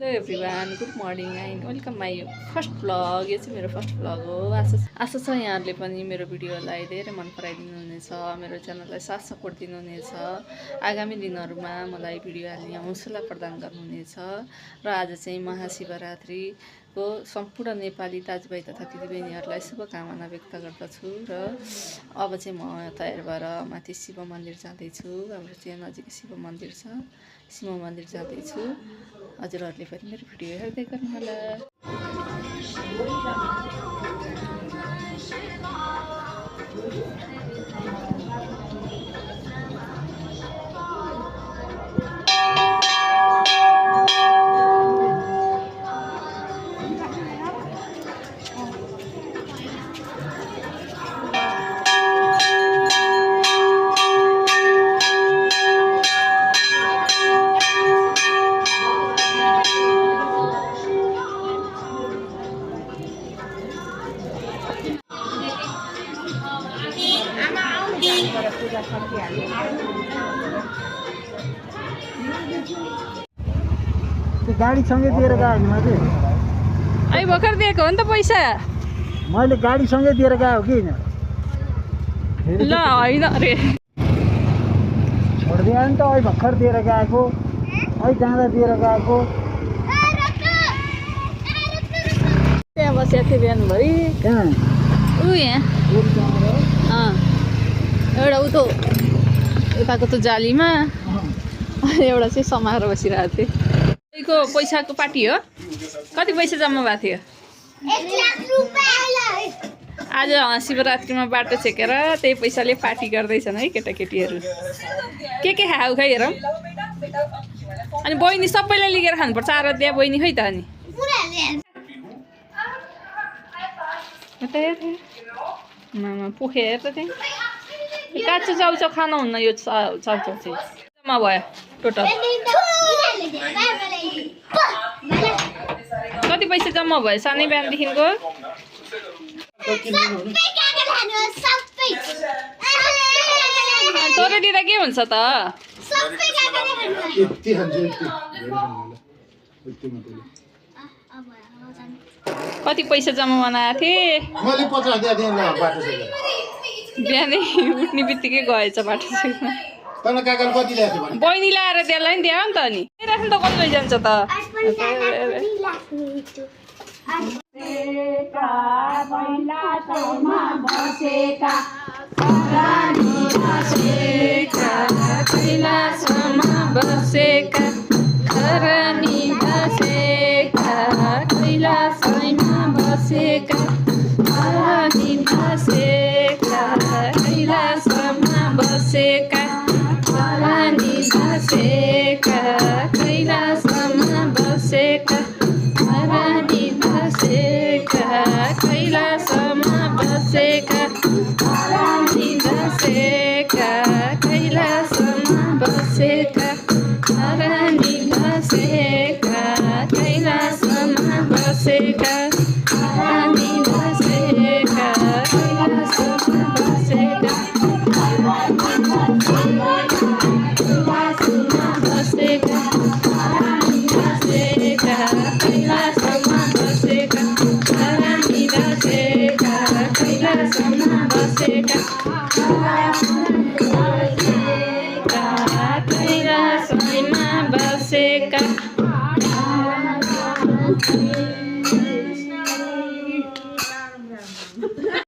Hello everyone, good morning and welcome my first vlog. यो चाहिँ मेरो फर्स्ट भ्लग हो। आशा छ यहाँहरूले पनि मेरो भिडियोलाई धेरै मन पराइदिनुहुनेछ, मेरो च्यानललाई साथ सपोर्ट दिनुहुनेछ। आगामी दिनहरूमा मलाई भिडियो हाल्ने हौसला प्रदान गर्नुहुनेछ। र आज चाहिँ महाशिवरात्रिको सम्पूर्ण नेपाली दाजुभाइ तथा दिदीबहिनीहरूलाई शुभकामना व्यक्त गर्दछु। र अब चाहिँ म तयार भएर माथि शिव मन्दिर जाँदैछु। हाम्रो चाहिँ नजिकै शिव मन्दिर छ, शिव मन्दिर जाँदैछु। हजुरहरूले पनि मेरो भिडियो हेर्दै गर्नुहोला। गाडी सँगै दिएर गयो नि मैले। अहिले भर्खर दिएको हो नि त पैसा। मैले गाडी सँगै दिएर गएको हो कि होइन? ल होइन अरे छोडिदियो नि त। अहिले भर्खर दिएर गएको, अहिले जाँदा दिएर गएको। त्यहाँ बसेको थिएँ बिहानभरि। कहाँ? यहाँ एउटा उतो यताको त जालीमा, एउटा चाहिँ समाएर बसिरहेको थिएँ। को पैसाको पार्टी हो। कति पैसा जम्मा भएको थियो? 1 लाख रुपैयाँ। आज शिवरात्रिमा बाटो छेकेर त्यही पैसाले पार्टी गर्दैछन् है केटाकेटीहरू। के खाऊ खै हेरौँ। अनि बहिनी सबैलाई लिएर खानुपर्छ। आराध्या बहिनी खै त अनि मामा पोखे हेर त त्यहाँ। काँचो चाउचाउ खानुहुन्न। यो चाउचाउ चाहिँ जम्मा भयो टोटल कति पैसा जम्मा भयो सानै बिहानदेखिको? तोरे दिँदा के हुन्छ त? कति पैसा जम्मा बनाएको थिएँ? बिहानै उठ्ने बित्तिकै गएछ बाटो छेक्न। बहिनीलाई आएर त्यसलाई नि द्याऊ नि त। अनि राख्नु त कति लैजान्छ त?